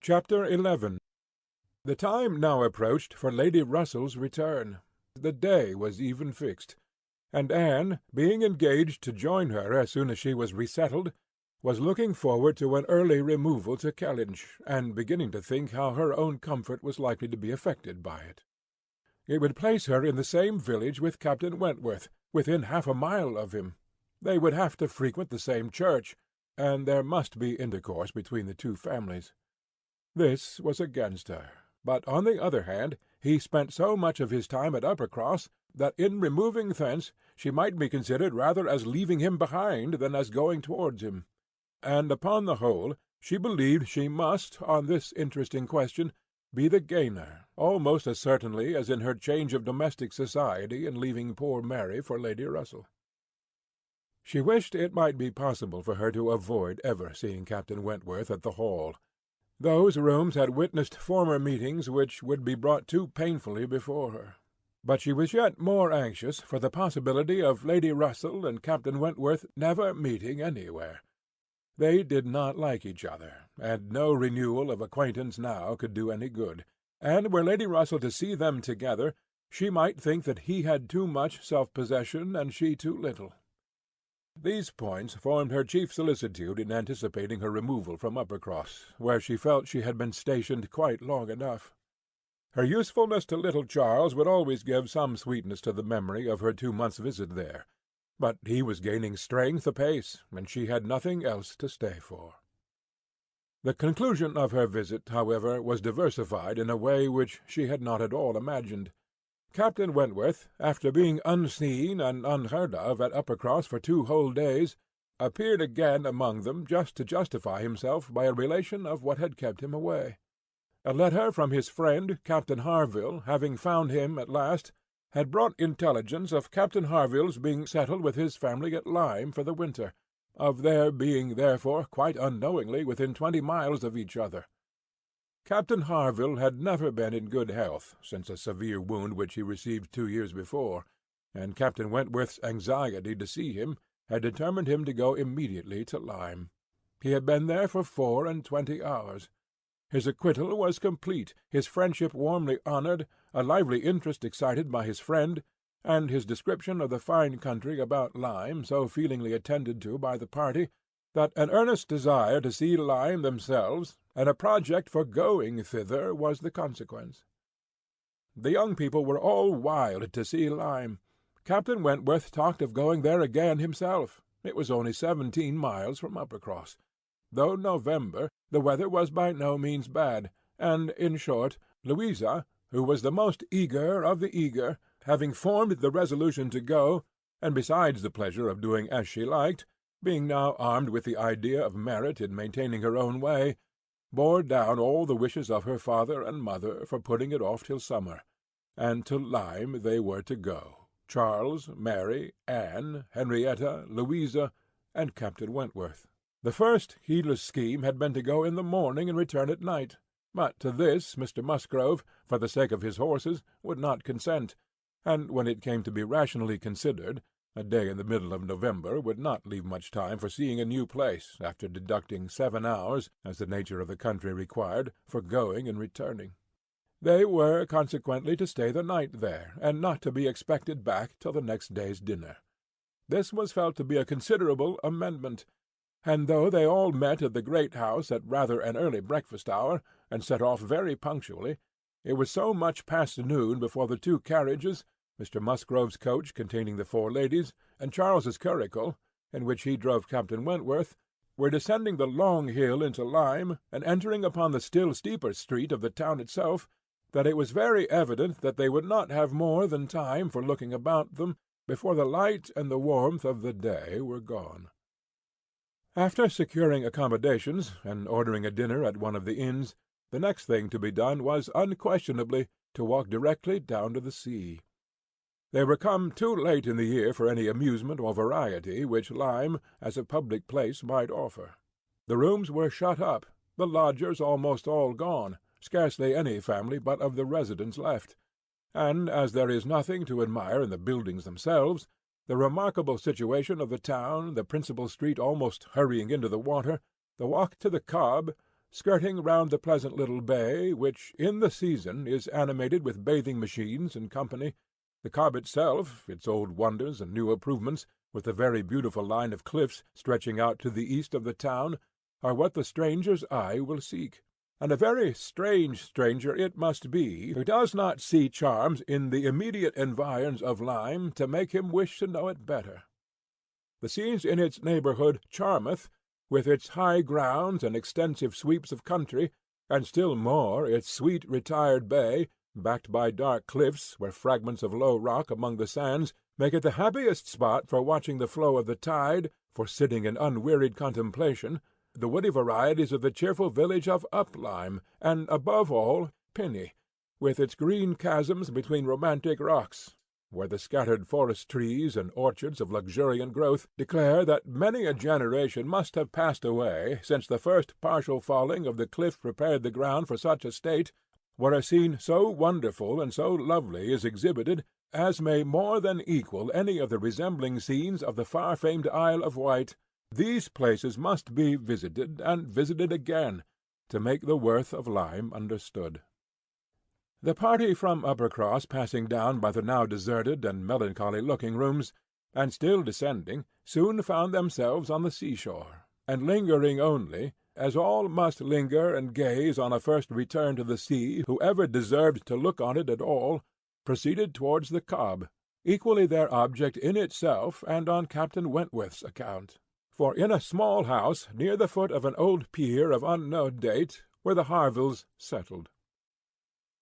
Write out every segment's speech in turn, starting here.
Chapter 11. The time now approached for Lady Russell's return. The day was even fixed, and Anne, being engaged to join her as soon as she was resettled, was looking forward to an early removal to Kellynch, and beginning to think how her own comfort was likely to be affected by it. It would place her in the same village with Captain Wentworth, within half a mile of him. They would have to frequent the same church, and there must be intercourse between the two families. This was against her, but on the other hand he spent so much of his time at Uppercross that in removing thence she might be considered rather as leaving him behind than as going towards him; and upon the whole she believed she must, on this interesting question, be the gainer, almost as certainly as in her change of domestic society in leaving poor Mary for Lady Russell. She wished it might be possible for her to avoid ever seeing Captain Wentworth at the Hall. Those rooms had witnessed former meetings which would be brought too painfully before her. But she was yet more anxious for the possibility of Lady Russell and Captain Wentworth never meeting anywhere. They did not like each other, and no renewal of acquaintance now could do any good, and were Lady Russell to see them together, she might think that he had too much self-possession and she too little. These points formed her chief solicitude in anticipating her removal from Uppercross, where she felt she had been stationed quite long enough. Her usefulness to little Charles would always give some sweetness to the memory of her 2 months' visit there, but he was gaining strength apace, and she had nothing else to stay for. The conclusion of her visit, however, was diversified in a way which she had not at all imagined. Captain Wentworth, after being unseen and unheard of at Uppercross for 2 whole days, appeared again among them just to justify himself by a relation of what had kept him away. A letter from his friend Captain Harville, having found him at last, had brought intelligence of Captain Harville's being settled with his family at Lyme for the winter, of their being therefore quite unknowingly within 20 miles of each other. Captain Harville had never been in good health since a severe wound which he received 2 years before, and Captain Wentworth's anxiety to see him had determined him to go immediately to Lyme. He had been there for 24 hours. His acquittal was complete, his friendship warmly honoured, a lively interest excited by his friend, and his description of the fine country about Lyme so feelingly attended to by the party, that an earnest desire to see Lyme themselves, and a project for going thither, was the consequence. The young people were all wild to see Lyme. Captain Wentworth talked of going there again himself. It was only 17 miles from Uppercross. Though November, the weather was by no means bad, and, in short, Louisa, who was the most eager of the eager, having formed the resolution to go, and besides the pleasure of doing as she liked, being now armed with the idea of merit in maintaining her own way, bore down all the wishes of her father and mother for putting it off till summer, and to Lyme they were to go, Charles, Mary, Anne, Henrietta, Louisa, and Captain Wentworth. The first heedless scheme had been to go in the morning and return at night, but to this Mr. Musgrove, for the sake of his horses, would not consent, and when it came to be rationally considered, a day in the middle of November would not leave much time for seeing a new place, after deducting 7 hours, as the nature of the country required, for going and returning. They were consequently to stay the night there, and not to be expected back till the next day's dinner. This was felt to be a considerable amendment, and though they all met at the great house at rather an early breakfast hour, and set off very punctually, it was so much past noon before the 2 carriages, Mr. Musgrove's coach containing the 4 ladies, and Charles's curricle, in which he drove Captain Wentworth, were descending the long hill into Lyme, and entering upon the still steeper street of the town itself, that it was very evident that they would not have more than time for looking about them before the light and the warmth of the day were gone. After securing accommodations, and ordering a dinner at one of the inns, the next thing to be done was unquestionably to walk directly down to the sea. They were come too late in the year for any amusement or variety which Lyme, as a public place, might offer. The rooms were shut up, the lodgers almost all gone, scarcely any family but of the residents left, and as there is nothing to admire in the buildings themselves, the remarkable situation of the town, the principal street almost hurrying into the water, the walk to the Cobb, skirting round the pleasant little bay, which in the season is animated with bathing machines and company. The Cobb itself, its old wonders and new improvements, with the very beautiful line of cliffs stretching out to the east of the town, are what the stranger's eye will seek. And a very strange stranger it must be who does not see charms in the immediate environs of Lyme to make him wish to know it better. The scenes in its neighbourhood charmeth, with its high grounds and extensive sweeps of country, and still more its sweet retired bay, backed by dark cliffs, where fragments of low rock among the sands make it the happiest spot for watching the flow of the tide, for sitting in unwearied contemplation, the woody varieties of the cheerful village of Uplyme, and, above all, Piney, with its green chasms between romantic rocks, where the scattered forest trees and orchards of luxuriant growth declare that many a generation must have passed away since the first partial falling of the cliff prepared the ground for such a state, where a scene so wonderful and so lovely is exhibited as may more than equal any of the resembling scenes of the far-famed Isle of Wight. These places must be visited, and visited again, to make the worth of Lyme understood. The party from Uppercross passing down by the now deserted and melancholy-looking rooms, and still descending, soon found themselves on the sea-shore, and lingering only, as all must linger and gaze on a first return to the sea who ever deserved to look on it at all, proceeded towards the Cobb, equally their object in itself and on Captain Wentworth's account. For in a small house near the foot of an old pier of unknown date were the Harvilles settled.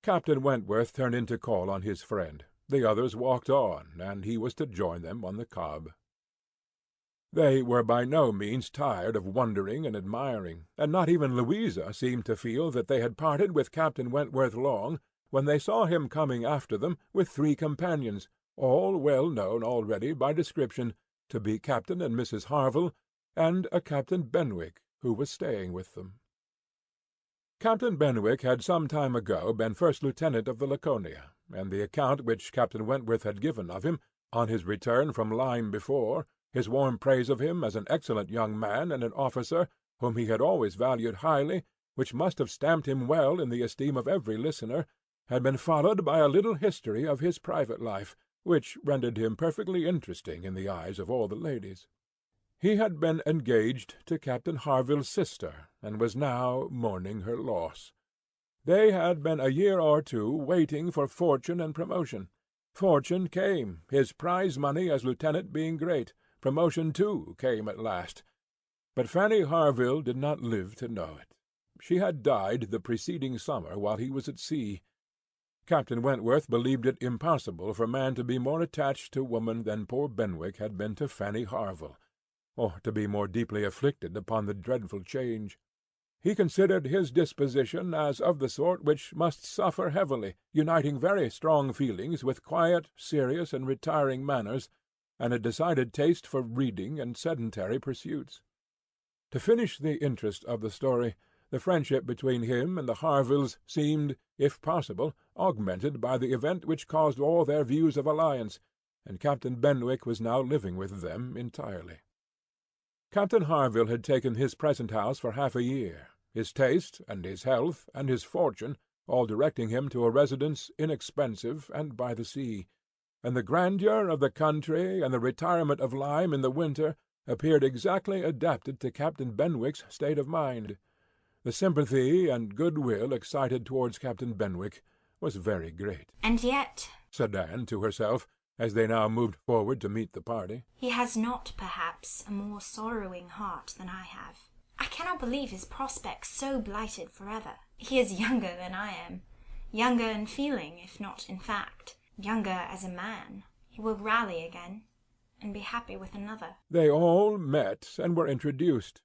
Captain Wentworth turned in to call on his friend. The others walked on, and he was to join them on the Cobb. They were by no means tired of wondering and admiring, and not even Louisa seemed to feel that they had parted with Captain Wentworth long, when they saw him coming after them with 3 companions, all well known already by description to be Captain and Mrs. Harville, and a Captain Benwick, who was staying with them. Captain Benwick had some time ago been first lieutenant of the Laconia, and the account which Captain Wentworth had given of him, on his return from Lyme before, his warm praise of him as an excellent young man and an officer, whom he had always valued highly, which must have stamped him well in the esteem of every listener, had been followed by a little history of his private life, which rendered him perfectly interesting in the eyes of all the ladies. He had been engaged to Captain Harville's sister, and was now mourning her loss. They had been a year or two waiting for fortune and promotion. Fortune came, his prize money as lieutenant being great. Promotion, too, came at last. But Fanny Harville did not live to know it. She had died the preceding summer while he was at sea. Captain Wentworth believed it impossible for man to be more attached to woman than poor Benwick had been to Fanny Harville, or to be more deeply afflicted upon the dreadful change. He considered his disposition as of the sort which must suffer heavily, uniting very strong feelings with quiet, serious, and retiring manners, and a decided taste for reading and sedentary pursuits. To finish the interest of the story, the friendship between him and the Harvilles seemed, if possible, augmented by the event which caused all their views of alliance, and Captain Benwick was now living with them entirely. Captain Harville had taken his present house for half a year, his taste, and his health, and his fortune, all directing him to a residence inexpensive and by the sea, and the grandeur of the country and the retirement of Lyme in the winter appeared exactly adapted to Captain Benwick's state of mind. The sympathy and good-will excited towards Captain Benwick was very great. "And yet," said Anne to herself, as they now moved forward to meet the party, "he has not, perhaps, a more sorrowing heart than I have. I cannot believe his prospects so blighted forever. He is younger than I am, younger in feeling, if not in fact, younger as a man. He will rally again, and be happy with another." They all met and were introduced.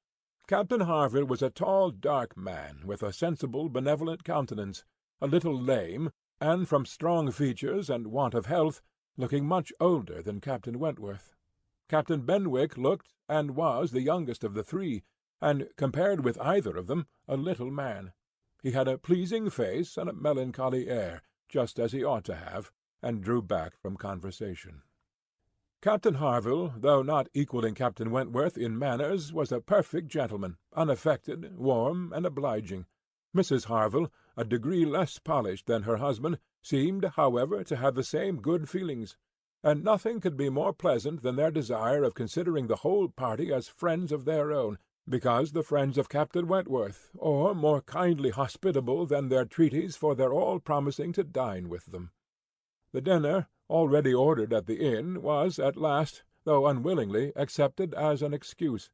Captain Harville was a tall, dark man, with a sensible, benevolent countenance, a little lame, and from strong features and want of health, looking much older than Captain Wentworth. Captain Benwick looked and was the youngest of the 3, and, compared with either of them, a little man. He had a pleasing face and a melancholy air, just as he ought to have, and drew back from conversation. Captain Harville, though not equalling Captain Wentworth in manners, was a perfect gentleman, unaffected, warm, and obliging. Mrs. Harville, a degree less polished than her husband, seemed, however, to have the same good feelings, and nothing could be more pleasant than their desire of considering the whole party as friends of their own, because the friends of Captain Wentworth, or more kindly hospitable than their treaties for their all promising to dine with them. The dinner, already ordered at the inn, was at last, though unwillingly, accepted as an excuse,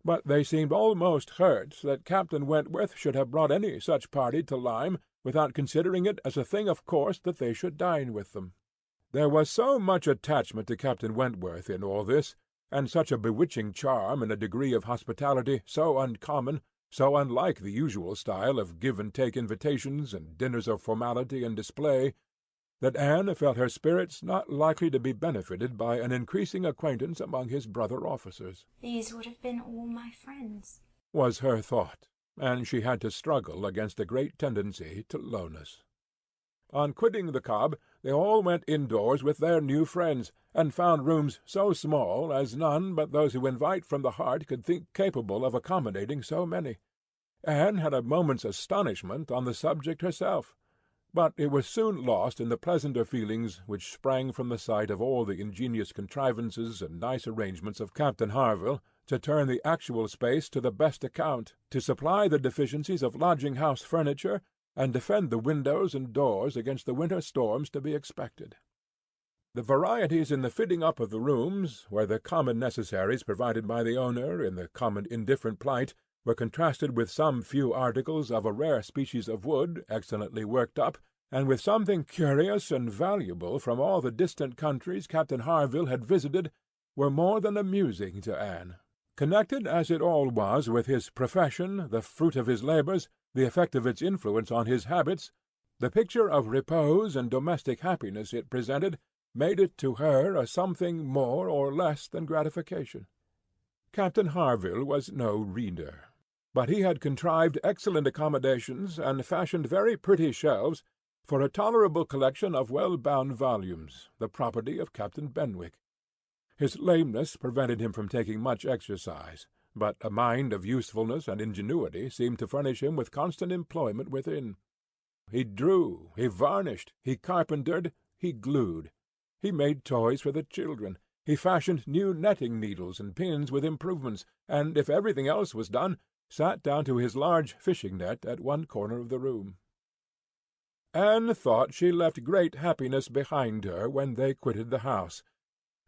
but they seemed almost hurt that Captain Wentworth should have brought any such party to Lyme without considering it as a thing of course that they should dine with them. There was so much attachment to Captain Wentworth in all this, and such a bewitching charm and a degree of hospitality so uncommon, so unlike the usual style of give-and-take invitations and dinners of formality and display, that Anne felt her spirits not likely to be benefited by an increasing acquaintance among his brother officers. These would have been all my friends, was her thought, and she had to struggle against a great tendency to lowness. On quitting the Cobb, they all went indoors with their new friends, and found rooms so small as none but those who invite from the heart could think capable of accommodating so many. Anne had a moment's astonishment on the subject herself, but it was soon lost in the pleasanter feelings which sprang from the sight of all the ingenious contrivances and nice arrangements of Captain Harville to turn the actual space to the best account, to supply the deficiencies of lodging-house furniture, and defend the windows and doors against the winter storms to be expected. The varieties in the fitting up of the rooms, where the common necessaries provided by the owner, in the common indifferent plight, were contrasted with some few articles of a rare species of wood, excellently worked up, and with something curious and valuable from all the distant countries Captain Harville had visited, were more than amusing to Anne. Connected as it all was with his profession, the fruit of his labours, the effect of its influence on his habits, the picture of repose and domestic happiness it presented made it to her a something more or less than gratification. Captain Harville was no reader, but he had contrived excellent accommodations and fashioned very pretty shelves for a tolerable collection of well-bound volumes, the property of Captain Benwick. His lameness prevented him from taking much exercise, but a mind of usefulness and ingenuity seemed to furnish him with constant employment within. He drew, he varnished, he carpentered, he glued. He made toys for the children. He fashioned new netting needles and pins with improvements, and, if everything else was done, sat down to his large fishing-net at one corner of the room. Anne thought she left great happiness behind her when they quitted the house,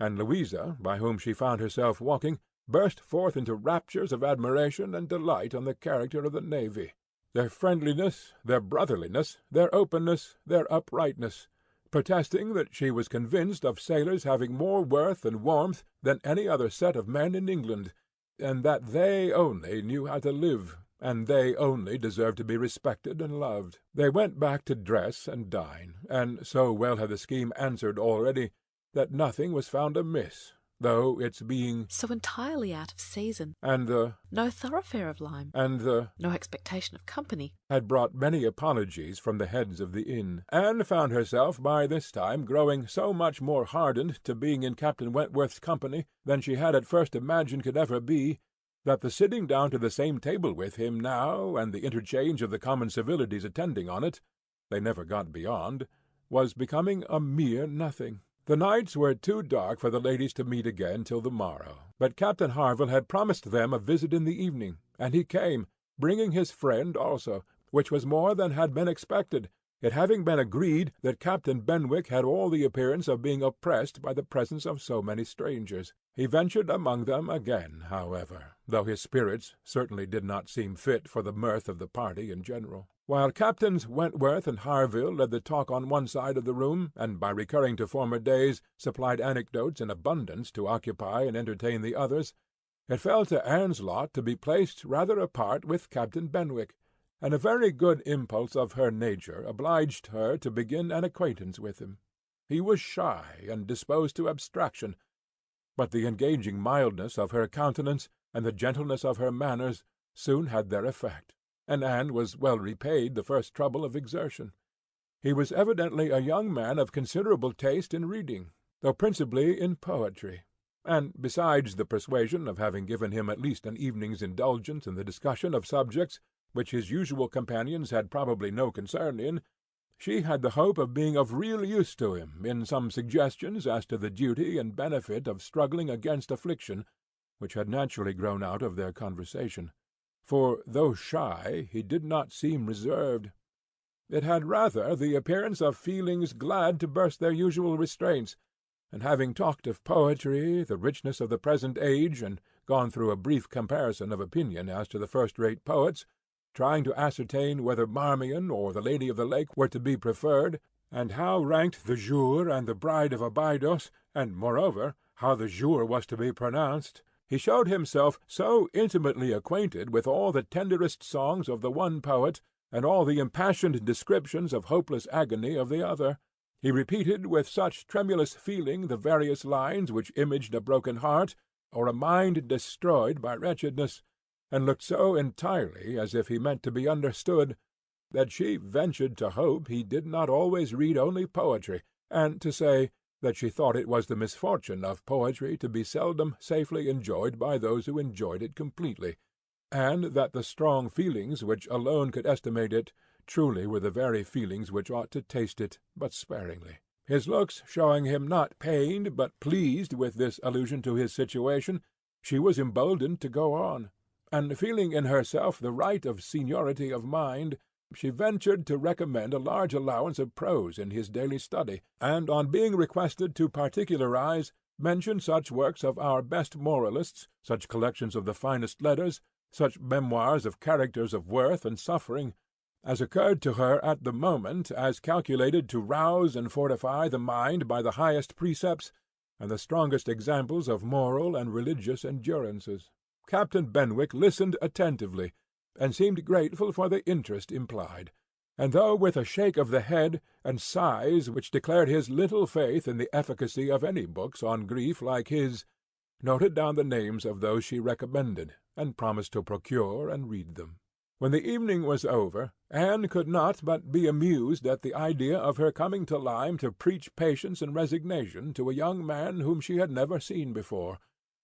and Louisa, by whom she found herself walking, burst forth into raptures of admiration and delight on the character of the navy, their friendliness, their brotherliness, their openness, their uprightness, protesting that she was convinced of sailors having more worth and warmth than any other set of men in England, and that they only knew how to live, and they only deserved to be respected and loved. They went back to dress and dine, and so well had the scheme answered already, that nothing was found amiss, though its being so entirely out of season, and no thoroughfare of Lyme, and no expectation of company, had brought many apologies from the heads of the inn. Anne found herself by this time growing so much more hardened to being in Captain Wentworth's company than she had at first imagined could ever be, that the sitting down to the same table with him now, and the interchange of the common civilities attending on it, they never got beyond, was becoming a mere nothing. The nights were too dark for the ladies to meet again till the morrow, but Captain Harville had promised them a visit in the evening, and he came, bringing his friend also, which was more than had been expected, it having been agreed that Captain Benwick had all the appearance of being oppressed by the presence of so many strangers. He ventured among them again, however, though his spirits certainly did not seem fit for the mirth of the party in general. While Captains Wentworth and Harville led the talk on one side of the room, and by recurring to former days supplied anecdotes in abundance to occupy and entertain the others, it fell to Anne's lot to be placed rather apart with Captain Benwick, and a very good impulse of her nature obliged her to begin an acquaintance with him. He was shy and disposed to abstraction, but the engaging mildness of her countenance and the gentleness of her manners soon had their effect, and Anne was well repaid the first trouble of exertion. He was evidently a young man of considerable taste in reading, though principally in poetry, and besides the persuasion of having given him at least an evening's indulgence in the discussion of subjects which his usual companions had probably no concern in, she had the hope of being of real use to him in some suggestions as to the duty and benefit of struggling against affliction, which had naturally grown out of their conversation. For, though shy, he did not seem reserved. It had rather the appearance of feelings glad to burst their usual restraints, and having talked of poetry, the richness of the present age, and gone through a brief comparison of opinion as to the first-rate poets, trying to ascertain whether Marmion or the Lady of the Lake were to be preferred, and how ranked the Jour and the Bride of Abydos, and, moreover, how the Jour was to be pronounced, he showed himself so intimately acquainted with all the tenderest songs of the one poet, and all the impassioned descriptions of hopeless agony of the other. He repeated with such tremulous feeling the various lines which imaged a broken heart, or a mind destroyed by wretchedness, and looked so entirely as if he meant to be understood, that she ventured to hope he did not always read only poetry, and to say that she thought it was the misfortune of poetry to be seldom safely enjoyed by those who enjoyed it completely, and that the strong feelings which alone could estimate it truly were the very feelings which ought to taste it, but sparingly. His looks showing him not pained but pleased with this allusion to his situation, she was emboldened to go on, and feeling in herself the right of seniority of mind, she ventured to recommend a large allowance of prose in his daily study, and on being requested to particularize, mentioned such works of our best moralists, such collections of the finest letters, such memoirs of characters of worth and suffering, as occurred to her at the moment as calculated to rouse and fortify the mind by the highest precepts and the strongest examples of moral and religious endurances. Captain Benwick listened attentively, and seemed grateful for the interest implied, and though with a shake of the head, and sighs which declared his little faith in the efficacy of any books on grief like his, noted down the names of those she recommended, and promised to procure and read them. When the evening was over, Anne could not but be amused at the idea of her coming to Lyme to preach patience and resignation to a young man whom she had never seen before,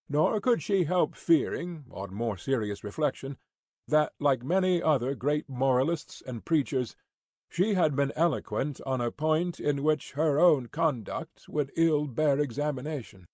nor could she help fearing, on more serious reflection, that, like many other great moralists and preachers, she had been eloquent on a point in which her own conduct would ill bear examination.